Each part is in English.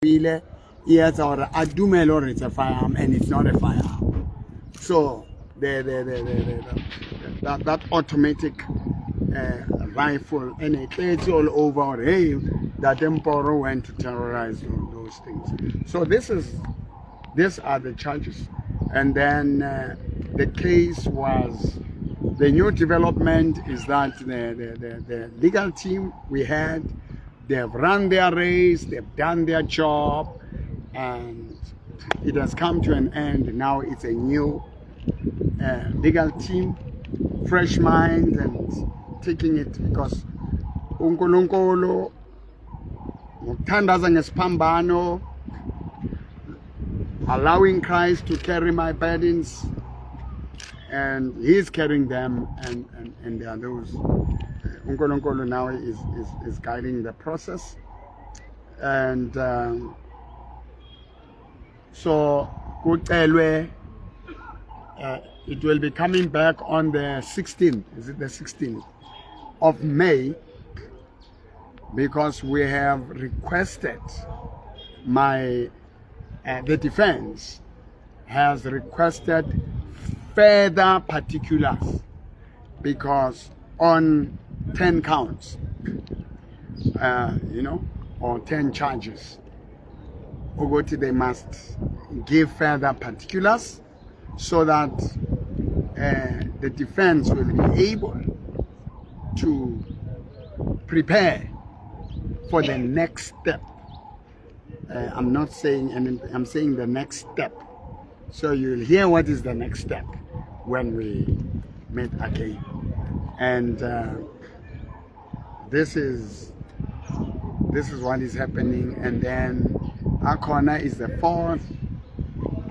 Yes, or a dumel or it's a firearm and it's not a firearm. So that automatic rifle and it's all over. Hey, that Mboro went to terrorize those things. So these are the charges, and then the case was. The new development is that the legal team we had, they've run their race, they've done their job, and it has come to an end. Now it's a new legal team, fresh mind, and taking it because uNkulunkulu ngokuthandaza ngesiphambano, allowing Christ to carry my burdens, and he's carrying them, and there are those. uNkulunkulu now is guiding the process, and so kucelwe it will be coming back on the 16th. Is it the 16th of May? Because we have requested the defense has requested further particulars, because on 10 counts, or 10 charges, they must give further particulars so that the defense will be able to prepare for the next step. I'm not saying anything, I'm saying the next step. So you'll hear what is the next step when we meet again. And this is what is happening. And then Akona is the fourth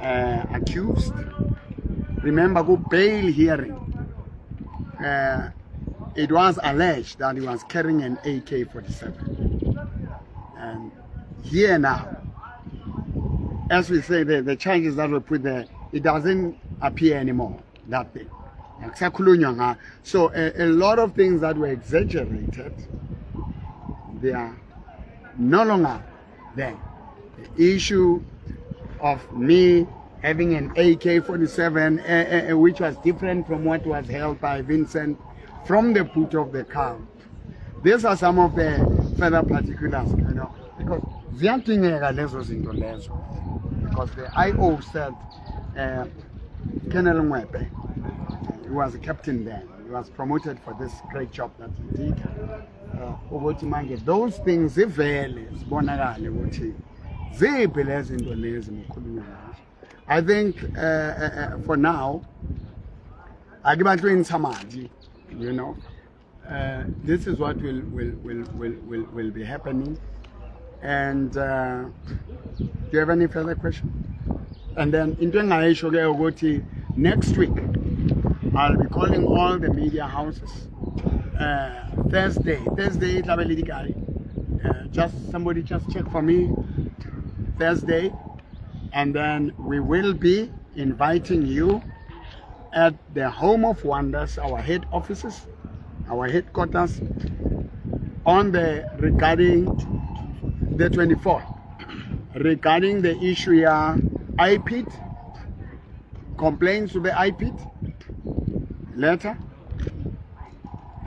accused. Remember, go bail hearing. It was alleged that he was carrying an AK-47. And here now, as we say, the charges that were put there, it doesn't appear anymore, that thing. So a lot of things that were exaggerated, they are no longer there. The issue of me having an AK-47, which was different from what was held by Vincent from the boot of the car. These are some of the further particulars, because because the IO said Colonel Mwepe, he was a captain there, he was promoted for this great job that he did. Those things, I think for now, this is what will be happening. And do you have any further questions? And then next week I'll be calling all the media houses. Thursday, somebody just check for me Thursday, and then we will be inviting you at the Home of Wonders, our head offices, our headquarters, regarding the 24th, regarding the issue here, IPIT, complaints to the IPIT, letter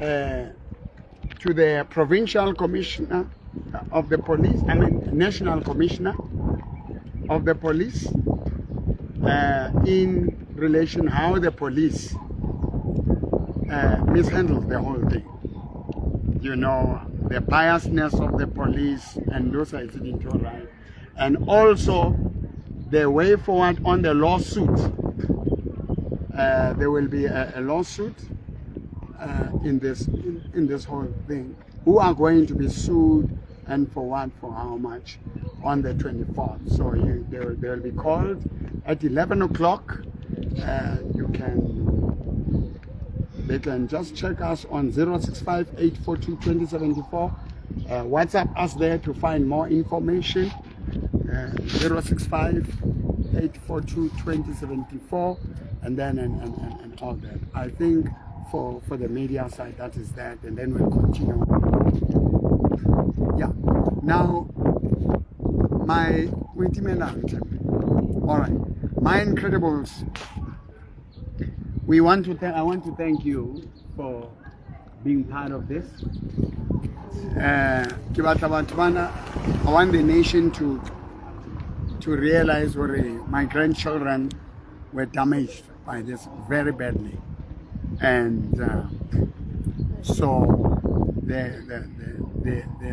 to the provincial commissioner of the police, national commissioner of the police, in relation how the police mishandles the whole thing. The biasness of the police, and those are incidents, right? And also the way forward on the lawsuit. There will be a lawsuit in this whole thing. Who are going to be sued, and for what, for how much, on the 24th. So they will be called at 11 o'clock. They can just check us on 065-842-2074. WhatsApp us there to find more information. 065-842-2074, and then and all that. I think for the media side, that is that, and then we'll continue. Yeah. Now, all right, my Incredibles. I want to thank you for being part of this. I want the nation to realize where my grandchildren were damaged by this very badly, and so there's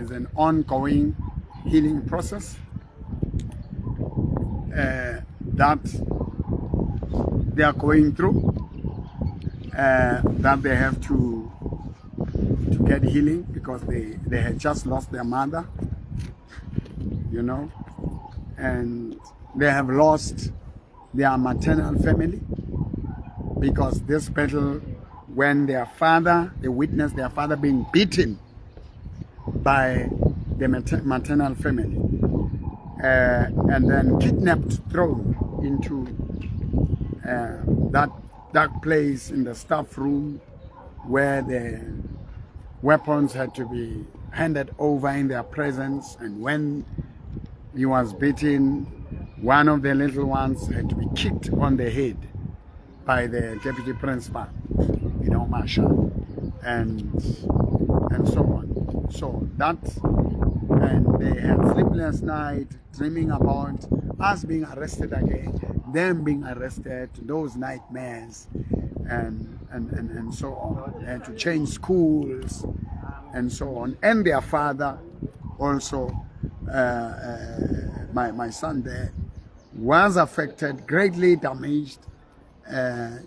an ongoing healing process that they are going through, that they have to get healing because they had just lost their mother, you know, and they have lost their maternal family because this battle, when they witnessed their father being beaten by the maternal family, and then kidnapped, thrown into that dark place in the staff room where the weapons had to be handed over in their presence, and when he was beaten, one of the little ones had to be kicked on the head by the deputy principal, you know, Marshall, and so on. So that, and they had sleepless night, dreaming about us being arrested again, them being arrested, those nightmares, and so on. They had to change schools and so on. And their father also, my son there, was affected, greatly damaged,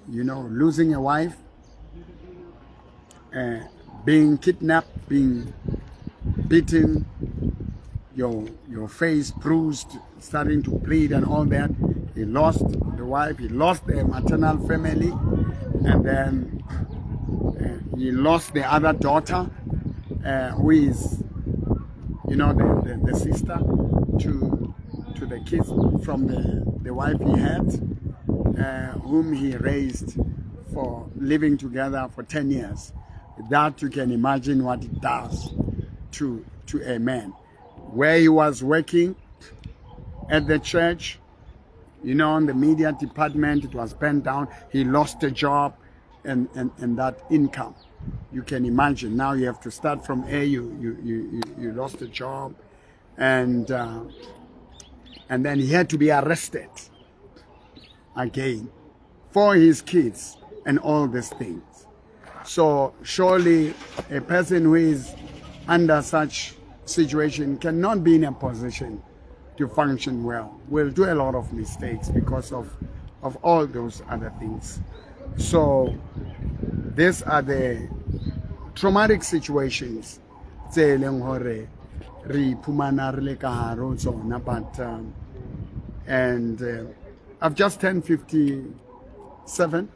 you know, losing a wife, being kidnapped, being beaten, your face bruised, starting to bleed and all that. He lost the wife, he lost the maternal family, and then he lost the other daughter, who is, you know, the sister to the kids from the wife he had, whom he raised for living together for 10 years. That you can imagine what it does to a man. Where he was working at the church, you know, in the media department, it was bent down. He lost a job and that income. You can imagine. Now you have to start from A. You lost a job, and then he had to be arrested again for his kids and all these things. So surely a person who is under such situation cannot be in a position to function well. Will do a lot of mistakes because of all those other things. So these are the traumatic situations but I've just turned 57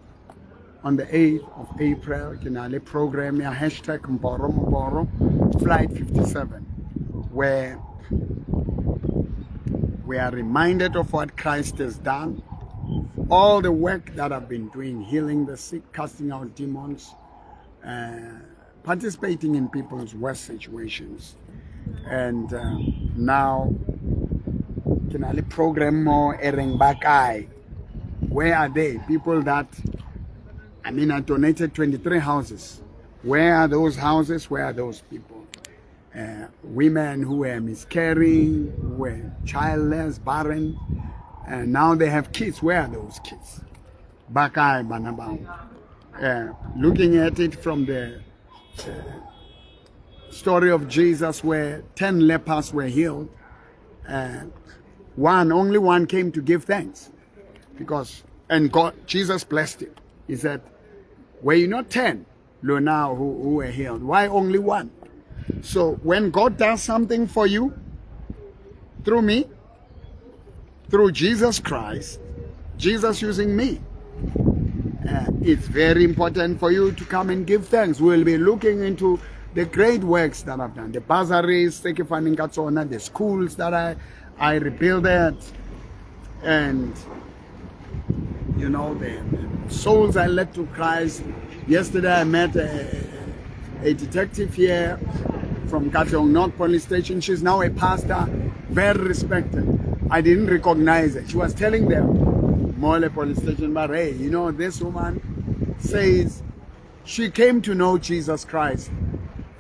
on the 8th of April. Kinale program ya #Mboro Flight 57, where we are reminded of what Christ has done, all the work that I've been doing, healing the sick, casting out demons, participating in people's worst situations. And now Kinale program more Erengbakai. Where are they? People that, I donated 23 houses. Where are those houses? Where are those people? Women who were miscarrying, who were childless, barren, and now they have kids. Where are those kids? Bakai Banabao. Looking at it from the story of Jesus, where 10 lepers were healed, only one came to give thanks, and Jesus blessed him. He said, were you not 10 now who were healed? Why only one? So when God does something for you, through me, through Jesus Christ, Jesus using me, it's very important for you to come and give thanks. We'll be looking into the great works that I've done, the bursaries, the schools that I rebuilt, and you know, the souls I led to Christ. Yesterday I met a detective here from Katlong North Police Station. She's now a pastor, very respected. I didn't recognize her. She was telling them, Mole Police Station, but hey, you know, this woman says she came to know Jesus Christ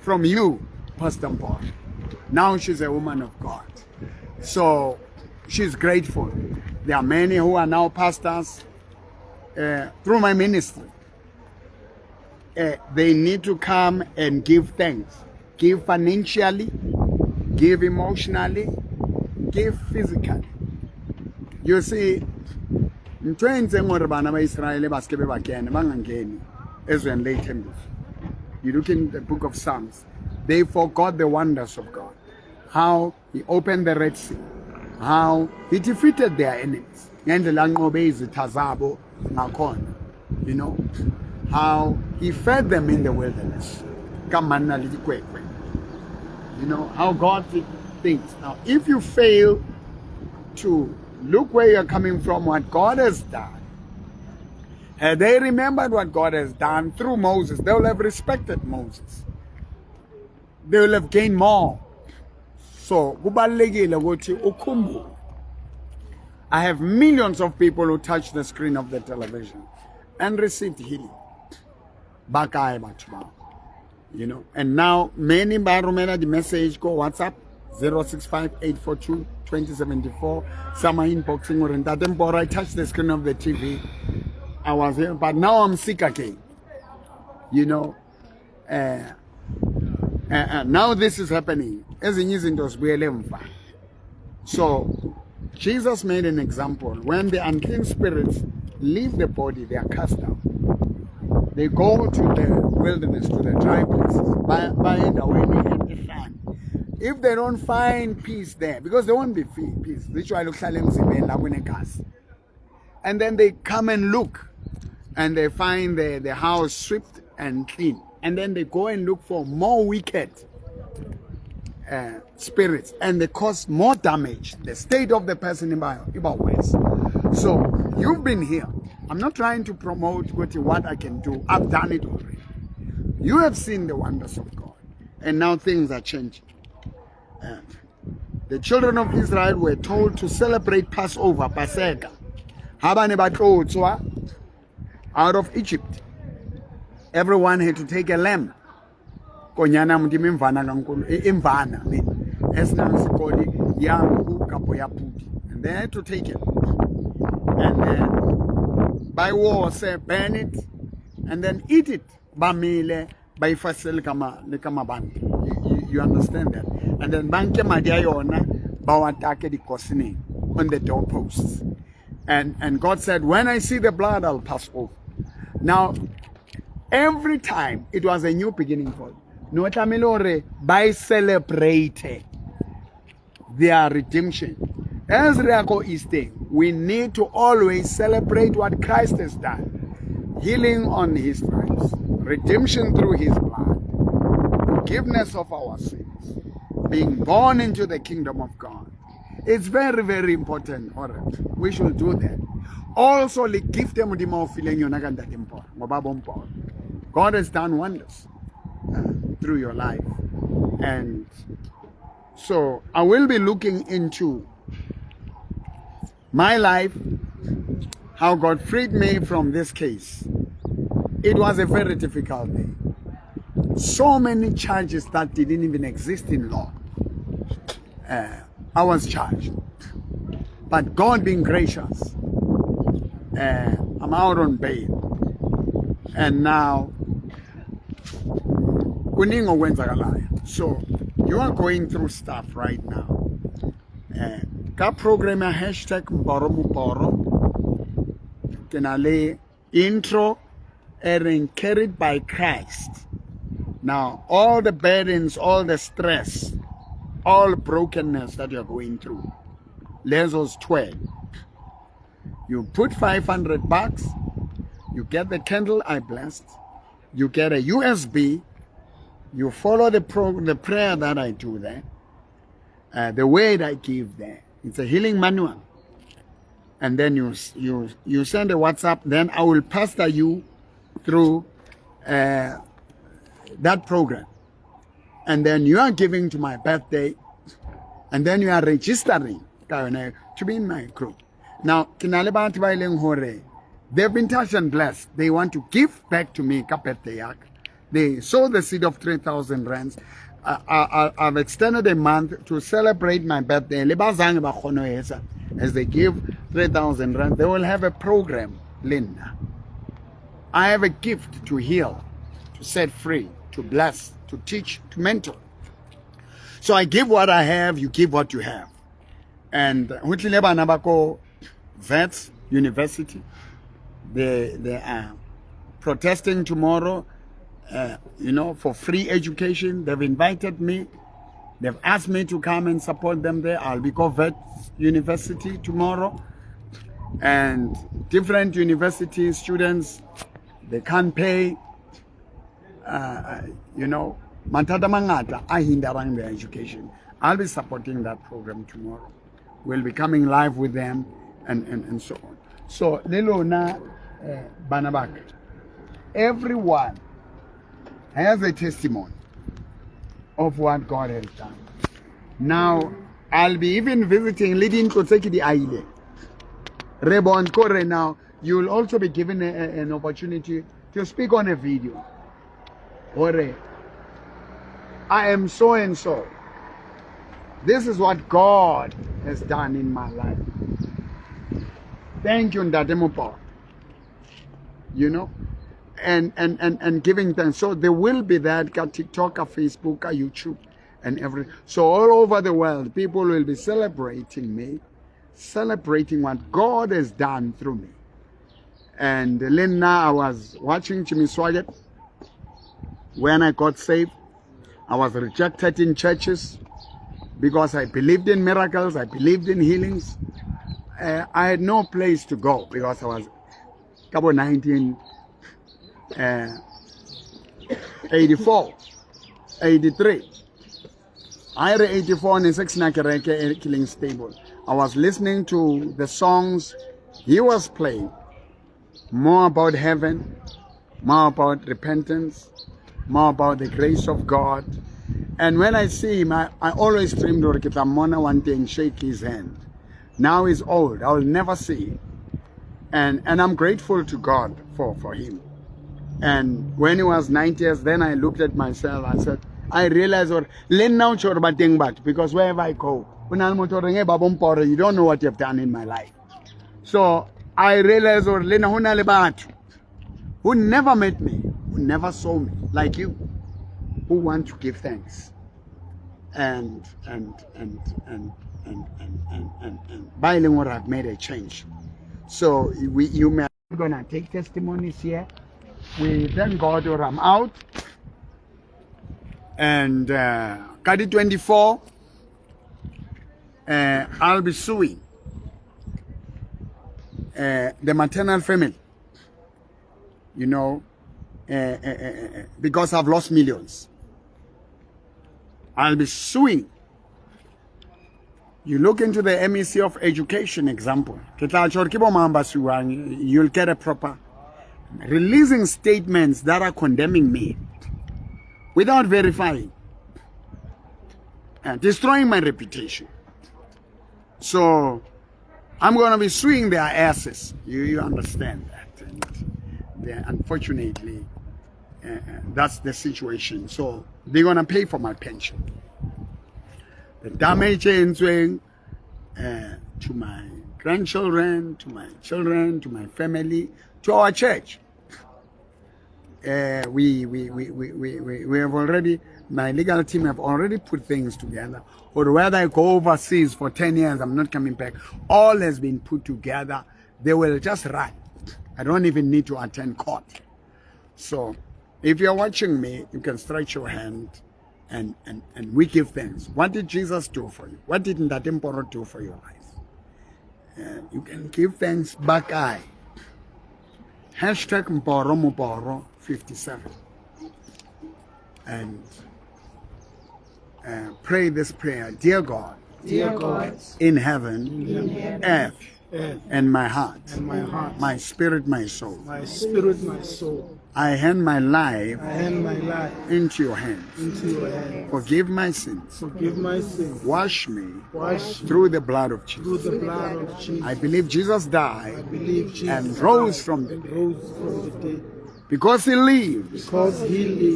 from you, Pastor Mboro. Now she's a woman of God. So she's grateful. There are many who are now pastors through my ministry. They need to come and give thanks. Give financially, give emotionally, give physically. You see, you look in the book of Psalms, they forgot the wonders of God. How he opened the Red Sea, how he defeated their enemies. You know, how he fed them in the wilderness. You know, how God did things. Now, if you fail to look where you're coming from, what God has done, had they remembered what God has done through Moses, they will have respected Moses. They will have gained more. So, I have millions of people who touch the screen of the television and received healing. You know, and now many baromela the message go WhatsApp 065-842-2074. Some are inboxing or in that Mboro. I touched the screen of the TV. I was here, but now I'm sick again. You know, now this is happening. So Jesus made an example. When the unclean spirits leave the body, they are cast out. They go to the wilderness, to the dry places, by the way and the sun. If they don't find peace there, because there won't be peace, and then they come and look, and they find the house swept and clean, and then they go and look for more wicked spirits, and they cause more damage. The state of the person about worse. So you've been here. I'm not trying to promote what I can do. I've done it already. You have seen the wonders of God, and now things are changing. The children of Israel were told to celebrate Passover, Paseka, out of Egypt. Everyone had to take a lamb. And they had to take it. And then by war say burn it and then eat it. Bamile by fasil kama you understand that? And then banke madiayona bawatake the cosine on the doorposts. And God said, when I see the blood, I'll pass over. Now, every time it was a new beginning for them. No tamilore by celebrating their redemption. As Reako is saying, we need to always celebrate what Christ has done. Healing on his stripes, redemption through his blood, forgiveness of our sins, being born into the kingdom of God. It's very, very important. All right, we should do that. Also, the gift of the more feeling God has done wonders through your life. And so I will be looking into my life, how God freed me from this case. It was a very difficult day. So many charges that didn't even exist in law. I was charged. But God being gracious, I'm out on bail. And now, so you are going through stuff right now. Ka program hashtag Mboro Tenale intro and carried by Christ. Now all the burdens, all the stress, all brokenness that you're going through, Lesos 12. You put $500, you get the candle I blessed, you get a USB, you follow the prayer that I do there, the word I give there. It's a healing manual. And then you send a WhatsApp, then I will pastor you through that program. and then you are giving to my birthday, and then you are registering to be in my group. Now, they've been touched and blessed. They want to give back to me ka birthday yak. They sow the seed of 3,000 rands. I've extended a month to celebrate my birthday. As they give 3,000 rands, they will have a program, Linda. I have a gift to heal, to set free, to bless, to teach, to mentor. So I give what I have, you give what you have. And Vets University, they are protesting tomorrow, for free education. They've invited me. They've asked me to come and support them there. I'll be called Vets University tomorrow. And different university students, they can't pay, Mantada Mangata, I hinderang their education. I'll be supporting that program tomorrow. We'll be coming live with them and so on. So, Lilo na Banabak, everyone has a testimony of what God has done. Now, I'll be even visiting Lidin Kotseki Aile. Rebon Kore now, you'll also be given an opportunity to speak on a video. Ore, I am so and so. This is what God has done in my life. Thank you, Ndademopo. And giving thanks. So there will be that TikTok, Facebook, YouTube, and everything. So all over the world, people will be celebrating me, celebrating what God has done through me. And Lena, I was watching Jimmy Swaggart when I got saved. I was rejected in churches because I believed in miracles, I believed in healings. I had no place to go because I was about 1984, 83. I had 84 in 6 Nakareke killing stable. I was listening to the songs he was playing, more about heaven, more about repentance, more about the grace of God. And when I see him, I always dreamed of Kitamona one day and shake his hand. Now he's old, I will never see him. And I'm grateful to God for him. And when he was 90 years, then I looked at myself, I said, I realized, because wherever I go, you don't know what you've done in my life. So I realized, who never met me, who never saw me, like you, who want to give thanks. And bilingual have made a change. So you may be gonna take testimonies here. We thank God or I'm out. And Kadi 24, I'll be suing the maternal family, because I've lost millions. I'll be suing. You look into the MEC of Education example, you'll get a proper releasing statements that are condemning me without verifying, and destroying my reputation. So I'm going to be suing their asses. You understand that? And unfortunately, that's the situation. So they're going to pay for my pension. The damage to my grandchildren, to my children, to my family, to our church. We have already, my legal team have already put things together. Or whether I go overseas for 10 years, I'm not coming back. All has been put together. They will just run. I don't even need to attend court. So if you're watching me, you can stretch your hand and we give thanks. What did Jesus do for you? What did Mboro do for your life? You can give thanks back eye. Hashtag Mboro 57. And pray this prayer. Dear God, in heaven, earth, and my heart, my spirit, my soul. I hand my life into your hands. Forgive my sins. Wash me through the blood of Jesus. I believe Jesus died and rose from the dead. Because he lives,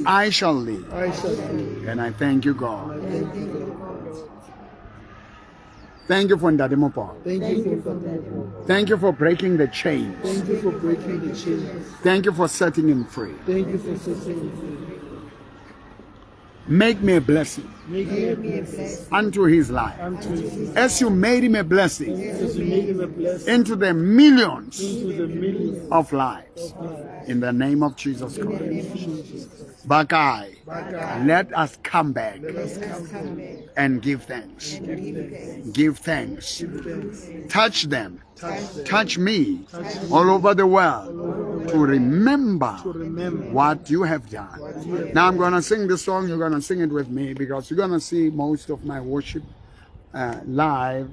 I shall live. And I thank you, God. Thank you for Ndadimopo. Thank you for breaking the chains. Thank you for setting him free. Make me a blessing unto his life. As you made him a blessing into the millions of lives. In the name of Jesus Christ. Bakai, let us come back and give thanks. Give thanks. Touch them. Touch me all over the world to remember what you have done. Now I'm going to sing this song. You're going to sing it with me because you're going to see most of my worship live.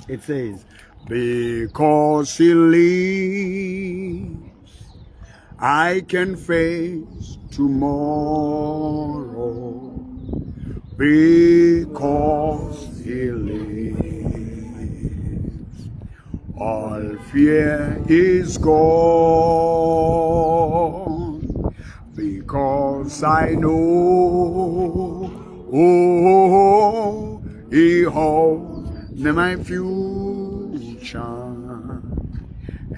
It says, because he lives, I can face tomorrow. Because he lives, all fear is gone. Because I know, he holds my future.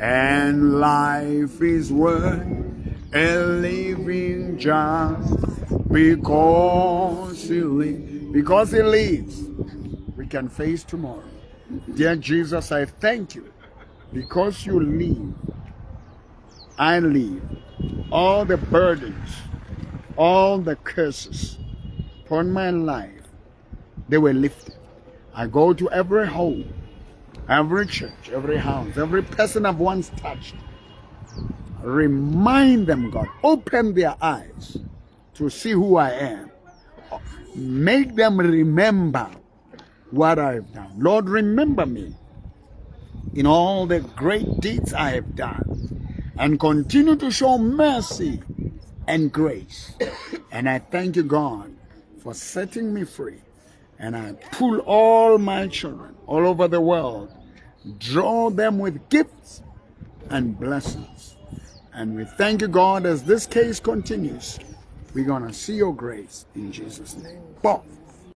And life is worth a living just because he lives. Because he lives, we can face tomorrow. Dear Jesus, I thank you. Because you live, I live. All the burdens, all the curses upon my life, they were lifted. I go to every home, every church, every house, every person I've once touched. Remind them, God, open their eyes to see who I am. Make them remember what I've done. Lord, remember me in all the great deeds I have done and continue to show mercy and grace. And I thank you, God, for setting me free. And I pull all my children all over the world, draw them with gifts and blessings. And we thank you, God, as this case continues. We're going to see your grace in Jesus' name. Boom.